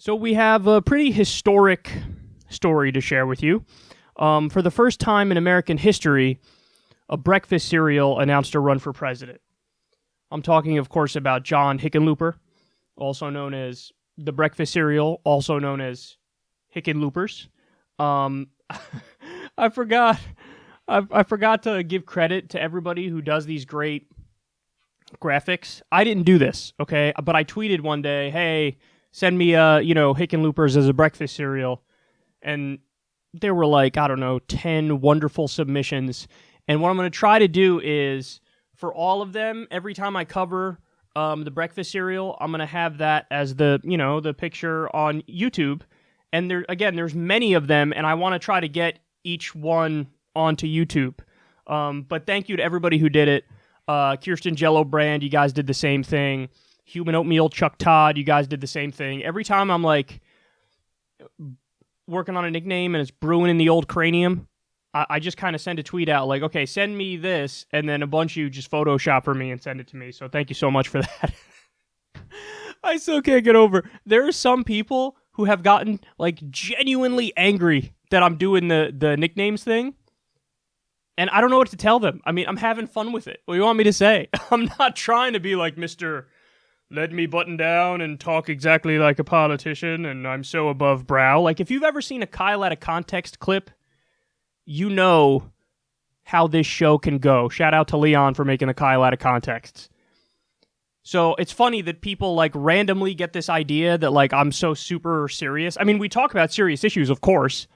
So we have a pretty historic story to share with you. For the first time in American history, a breakfast cereal announced a run for president. I'm talking, of course, about John Hickenlooper, also known as the breakfast cereal, also known as Hickenloopers. I forgot to give credit to everybody who does these great graphics. I didn't do this, okay? But I tweeted one day, hey, send me, Hickenloopers as a breakfast cereal. And there were 10 wonderful submissions. And what I'm going to try to do is, for all of them, every time I cover the breakfast cereal, I'm going to have that as the picture on YouTube. And there's many of them, and I want to try to get each one onto YouTube. But thank you to everybody who did it. Kirsten Jello Brand, you guys did the same thing. Human Oatmeal, Chuck Todd, you guys did the same thing. Every time I'm working on a nickname and it's brewing in the old cranium, I just kind of send a tweet out okay, send me this, and then a bunch of you just Photoshop for me and send it to me. So thank you so much for that. I still can't get over. There are some people who have gotten genuinely angry that I'm doing the nicknames thing. And I don't know what to tell them. I mean, I'm having fun with it. What do you want me to say? I'm not trying to be like Mr. Let me button down and talk exactly like a politician and I'm so above brow. If you've ever seen a Kyle out of context clip, you know how this show can go. Shout out to Leon for making the Kyle out of context. So it's funny that people randomly get this idea that I'm so super serious. I mean, we talk about serious issues, of course,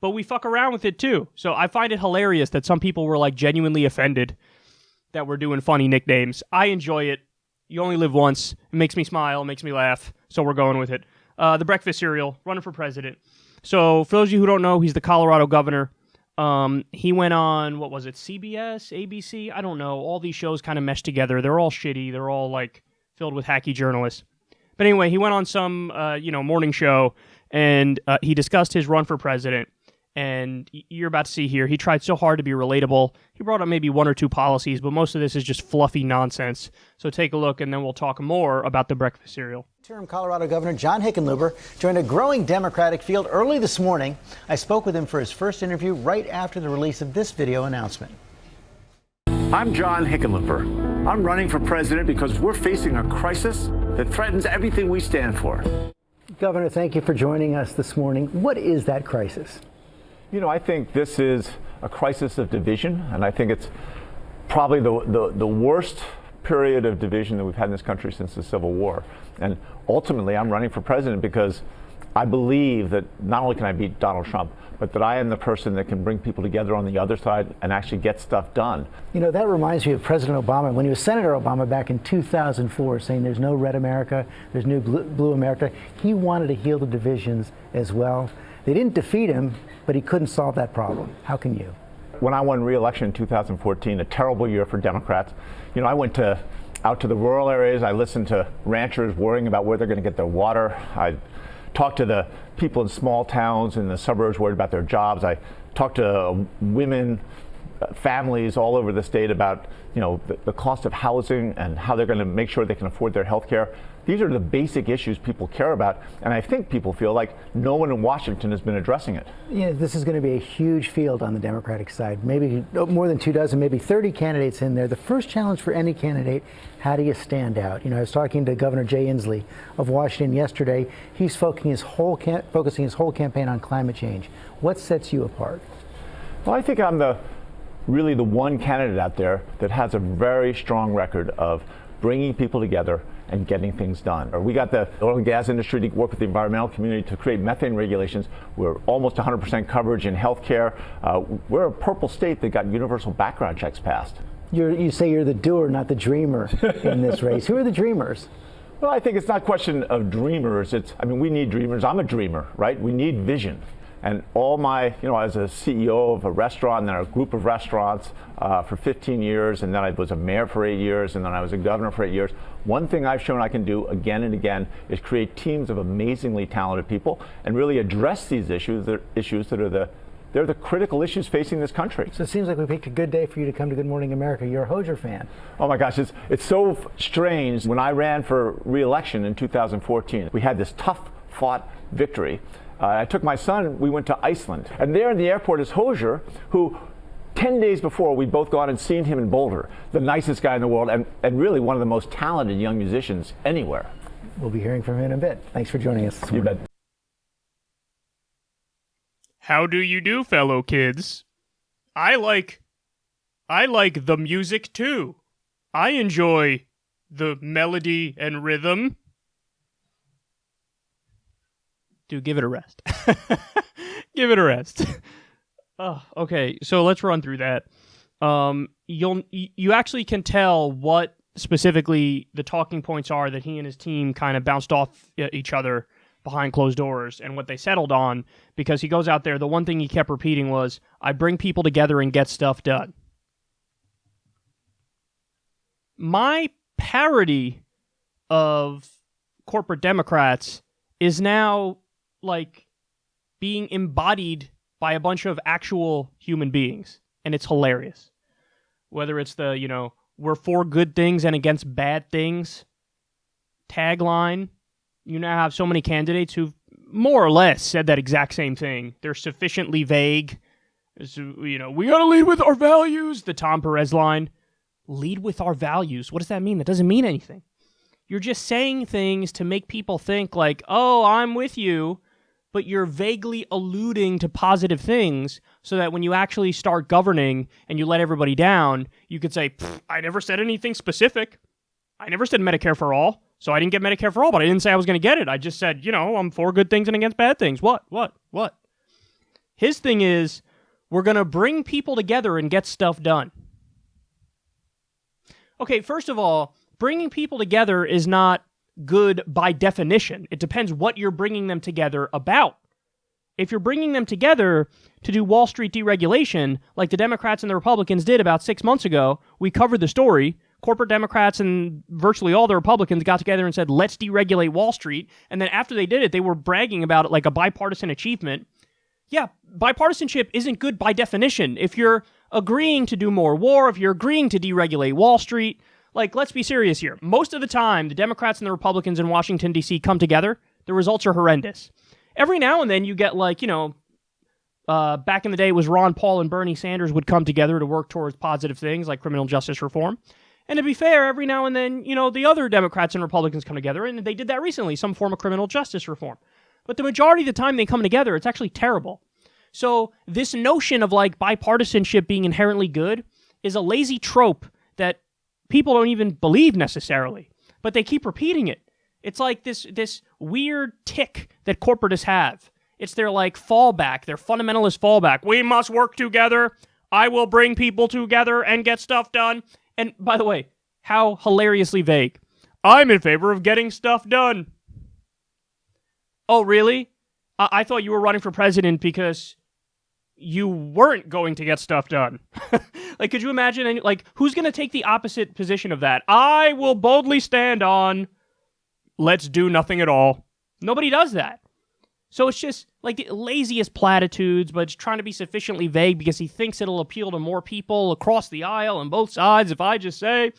but we fuck around with it too. So I find it hilarious that some people were genuinely offended that we're doing funny nicknames. I enjoy it. You only live once. It makes me smile, makes me laugh. So we're going with it. The breakfast cereal, running for president. So for those of you who don't know, he's the Colorado governor. He went on, what was it, CBS, ABC? I don't know. All these shows kind of mesh together. They're all shitty. They're all filled with hacky journalists. But anyway, he went on some, morning show and he discussed his run for president. And you're about to see here, he tried so hard to be relatable. He brought up maybe one or two policies, but most of this is just fluffy nonsense. So take a look, and then we'll talk more about the breakfast cereal. Interim Colorado Governor John Hickenlooper joined a growing Democratic field early this morning. I spoke with him for his first interview right after the release of this video announcement. I'm John Hickenlooper. I'm running for president because we're facing a crisis that threatens everything we stand for. Governor, thank you for joining us this morning. What is that crisis? I think this is a crisis of division, and I think it's probably the worst period of division that we've had in this country since the Civil War. And ultimately, I'm running for president because I believe that not only can I beat Donald Trump, but that I am the person that can bring people together on the other side and actually get stuff done. That reminds me of President Obama when he was Senator Obama back in 2004, saying there's no red America, there's no blue America. He wanted to heal the divisions as well. They didn't defeat him, but he couldn't solve that problem. How can you? When I won re-election in 2014, a terrible year for Democrats, I went out to the rural areas. I listened to ranchers worrying about where they're going to get their water. I talked to the people in small towns in the suburbs worried about their jobs. I talked to women, families all over the state about the cost of housing and how they're going to make sure they can afford their health care. These are the basic issues people care about, and I think people feel like no one in Washington has been addressing it. This is going to be a huge field on the Democratic side, maybe more than 24, maybe 30 candidates in there. The first challenge for any candidate, how do you stand out? I was talking to Governor Jay Inslee of Washington yesterday. He's focusing his whole campaign on climate change. What sets you apart? Well, I think I'm really the one candidate out there that has a very strong record of bringing people together and getting things done. We got the oil and gas industry to work with the environmental community to create methane regulations. We're almost 100% coverage in healthcare. We're a purple state that got universal background checks passed. You say you're the doer, not the dreamer in this race. Who are the dreamers? Well, I think it's not a question of dreamers. We need dreamers. I'm a dreamer, right? We need vision. And all my, as a CEO of a restaurant and then a group of restaurants for 15 years, and then I was a mayor for 8 years, and then I was a governor for 8 years. One thing I've shown I can do again and again is create teams of amazingly talented people and really address these issues. They're the critical issues facing this country. So it seems like we picked a good day for you to come to Good Morning America. You're a Hoosier fan. Oh my gosh, it's so strange. When I ran for re-election in 2014, we had this tough hard-fought victory. I took my son, we went to Iceland, and there in the airport is Hozier, who 10 days before we'd both gone and seen him in Boulder, the nicest guy in the world, and really one of the most talented young musicians anywhere. We'll be hearing from him in a bit. Thanks for joining us this morning. You bet. How do you do, fellow kids? I like the music too. I enjoy the melody and rhythm. Dude, give it a rest. Give it a rest. Oh, okay, so let's run through that. You actually can tell what specifically the talking points are that he and his team kind of bounced off each other behind closed doors and what they settled on, because he goes out there, the one thing he kept repeating was, I bring people together and get stuff done. My parody of corporate Democrats is now like being embodied by a bunch of actual human beings, and it's hilarious. Whether it's the, we're for good things and against bad things tagline, you now have so many candidates who've more or less said that exact same thing. They're sufficiently vague. We gotta lead with our values, the Tom Perez line. Lead with our values. What does that mean? That doesn't mean anything. You're just saying things to make people think like, oh, I'm with you, but you're vaguely alluding to positive things so that when you actually start governing and you let everybody down, you could say, I never said anything specific. I never said Medicare for all, so I didn't get Medicare for all, but I didn't say I was going to get it. I just said, I'm for good things and against bad things. What? His thing is, we're going to bring people together and get stuff done. Okay, first of all, bringing people together is not good by definition. It depends what you're bringing them together about. If you're bringing them together to do Wall Street deregulation, like the Democrats and the Republicans did about 6 months ago, we covered the story. Corporate Democrats and virtually all the Republicans got together and said, let's deregulate Wall Street. And then after they did it, they were bragging about it like a bipartisan achievement. Yeah, bipartisanship isn't good by definition. If you're agreeing to do more war, if you're agreeing to deregulate Wall Street, let's be serious here. Most of the time, the Democrats and the Republicans in Washington, D.C. come together. The results are horrendous. Every now and then you get back in the day it was Ron Paul and Bernie Sanders would come together to work towards positive things like criminal justice reform. And to be fair, every now and then, the other Democrats and Republicans come together, and they did that recently, some form of criminal justice reform. But the majority of the time they come together, it's actually terrible. So this notion of bipartisanship being inherently good is a lazy trope that people don't even believe necessarily, but they keep repeating it. It's like this weird tick that corporatists have. It's their fallback, their fundamentalist fallback. We must work together. I will bring people together and get stuff done. And by the way, how hilariously vague. I'm in favor of getting stuff done. Oh, really? I thought you were running for president because you weren't going to get stuff done. Could you imagine, who's going to take the opposite position of that? I will boldly stand on, let's do nothing at all. Nobody does that. So it's just the laziest platitudes, but it's trying to be sufficiently vague because he thinks it'll appeal to more people across the aisle on both sides. If I just say,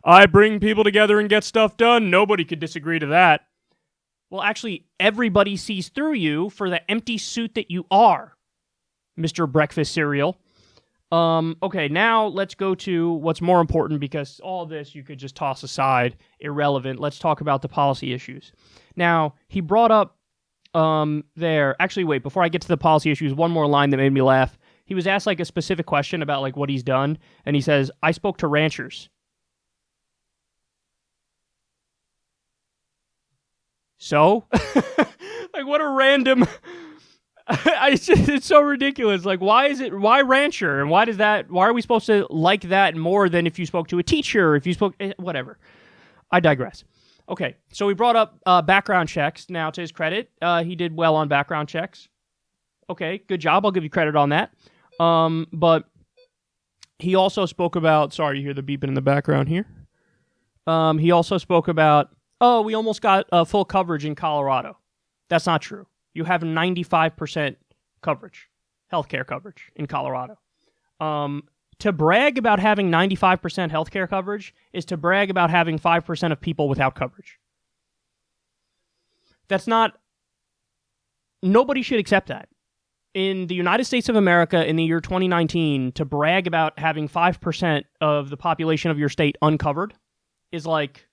I bring people together and get stuff done, nobody could disagree to that. Well, actually, everybody sees through you for the empty suit that you are, Mr. Breakfast Cereal. Okay, now let's go to what's more important, because all this you could just toss aside, irrelevant. Let's talk about the policy issues. Now, he brought up actually, wait, before I get to the policy issues, one more line that made me laugh. He was asked a specific question about what he's done, and he says, I spoke to ranchers. So? What a random... it's so ridiculous. Why rancher? And why are we supposed to like that more than if you spoke to a teacher, if you spoke, whatever. I digress. Okay, so we brought up background checks. Now, to his credit, he did well on background checks. Okay, good job. I'll give you credit on that. But he also spoke about, sorry, you hear the beeping in the background here. He also spoke about, we almost got full coverage in Colorado. That's not true. You have 95% coverage, healthcare coverage in Colorado. To brag about having 95% healthcare coverage is to brag about having 5% of people without coverage. That's not nobody should accept that. In the United States of America in the year 2019, to brag about having 5% of the population of your state uncovered is like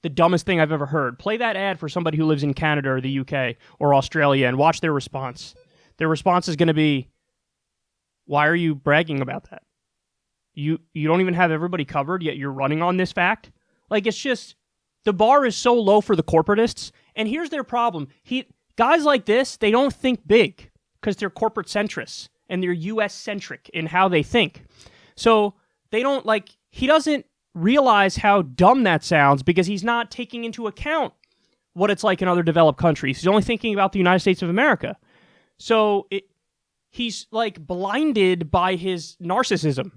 the dumbest thing I've ever heard. Play that ad for somebody who lives in Canada or the UK or Australia and watch their response. Their response is going to be, why are you bragging about that? You don't even have everybody covered, yet you're running on this fact? Like, it's just, the bar is so low for the corporatists, and here's their problem. Guys like this, they don't think big because they're corporate centrists and they're US centric in how they think. So they don't he doesn't realize how dumb that sounds because he's not taking into account what it's like in other developed countries. He's only thinking about the United States of America. So he's blinded by his narcissism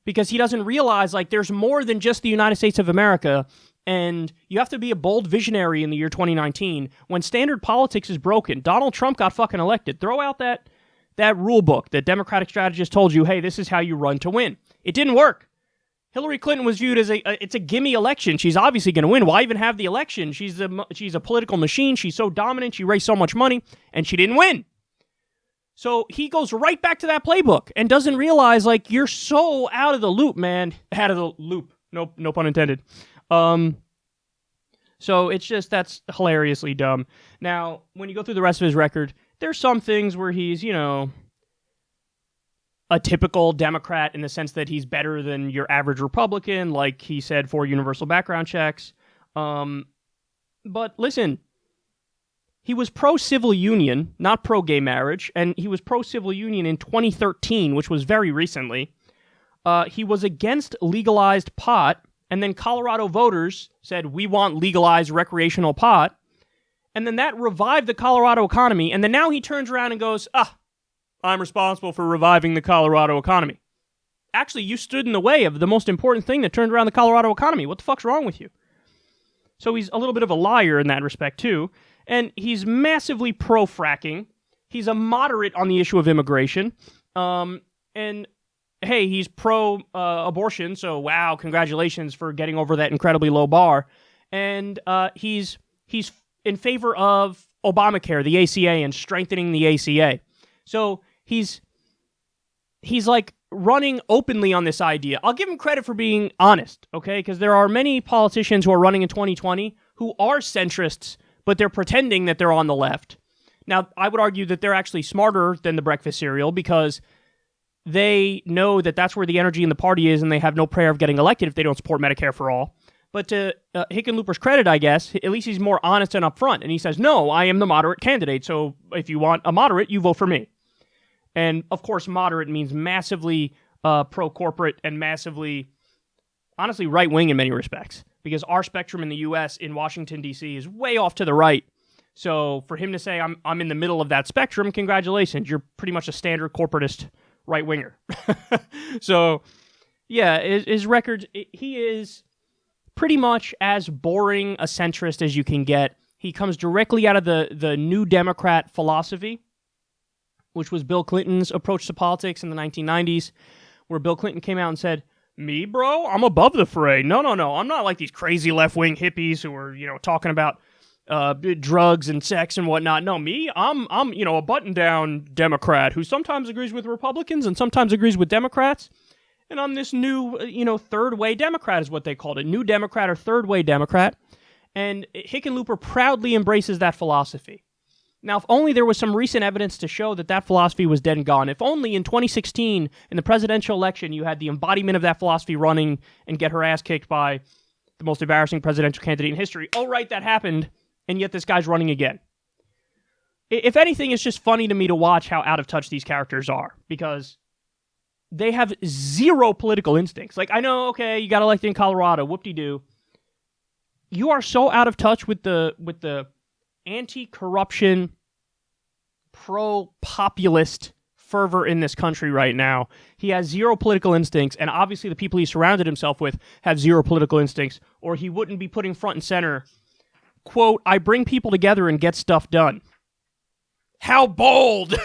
because he doesn't realize there's more than just the United States of America. And you have to be a bold visionary in the year 2019. When standard politics is broken, Donald Trump got fucking elected. Throw out that rule book that Democratic strategists told you, hey, this is how you run to win. It didn't work. Hillary Clinton was viewed as it's a gimme election. She's obviously going to win. Why even have the election? She's a political machine. She's so dominant. She raised so much money, and she didn't win. So he goes right back to that playbook and doesn't realize you're so out of the loop, man. Out of the loop. No pun intended. So it's just, that's hilariously dumb. Now, when you go through the rest of his record, there's some things where he's, a typical Democrat in the sense that he's better than your average Republican, like he said for universal background checks. But listen, he was pro-civil union, not pro-gay marriage, and he was pro-civil union in 2013, which was very recently. He was against legalized pot. And then Colorado voters said, we want legalized recreational pot. And then that revived the Colorado economy. And then now he turns around and goes, I'm responsible for reviving the Colorado economy. Actually, you stood in the way of the most important thing that turned around the Colorado economy. What the fuck's wrong with you? So he's a little bit of a liar in that respect, too. And he's massively pro-fracking. He's a moderate on the issue of immigration. And hey, he's pro-abortion, so wow, congratulations for getting over that incredibly low bar. And he's in favor of Obamacare, the ACA, and strengthening the ACA. So he's running openly on this idea. I'll give him credit for being honest, okay? Because there are many politicians who are running in 2020 who are centrists, but they're pretending that they're on the left. Now, I would argue that they're actually smarter than the breakfast cereal because they know that that's where the energy in the party is, and they have no prayer of getting elected if they don't support Medicare for all. But to Hickenlooper's credit, I guess, at least he's more honest and upfront. And he says, no, I am the moderate candidate, so if you want a moderate, you vote for me. And, of course, moderate means massively pro-corporate and massively, honestly, right-wing in many respects. Because our spectrum in the U.S., in Washington, D.C., is way off to the right. So for him to say, I'm in the middle of that spectrum, congratulations. You're pretty much a standard corporatist right-winger. So, yeah, his record, he is pretty much as boring a centrist as you can get. He comes directly out of the New Democrat philosophy, which was Bill Clinton's approach to politics in the 1990s, where Bill Clinton came out and said, me, bro? I'm above the fray. No. I'm not like these crazy left-wing hippies who are, talking about drugs and sex and whatnot. No, me, I'm a button-down Democrat who sometimes agrees with Republicans and sometimes agrees with Democrats. And I'm this new, third-way Democrat is what they called it. New Democrat or third-way Democrat. And Hickenlooper proudly embraces that philosophy. Now, if only there was some recent evidence to show that philosophy was dead and gone. If only in 2016, in the presidential election, you had the embodiment of that philosophy running and get her ass kicked by the most embarrassing presidential candidate in history. Oh, right, that happened. And yet this guy's running again. If anything, it's just funny to me to watch how out of touch these characters are, because they have zero political instincts. I know, okay, you got elected in Colorado, whoop-de-doo. You are so out of touch with the anti-corruption, pro-populist fervor in this country right now. He has zero political instincts, and obviously the people he surrounded himself with have zero political instincts, or he wouldn't be putting front and center, quote, I bring people together and get stuff done. How bold!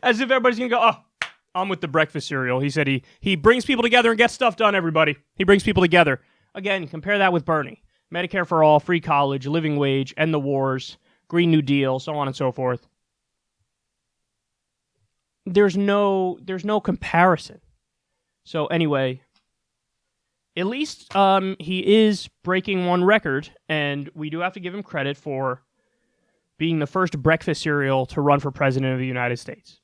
As if everybody's going to go, oh, I'm with the breakfast cereal. He said he brings people together and gets stuff done, everybody. He brings people together. Again, compare that with Bernie. Medicare for all, free college, living wage, end the wars, Green New Deal, so on and so forth. there's no comparison. So anyway, at least he is breaking one record, and we do have to give him credit for being the first breakfast cereal to run for president of the United States.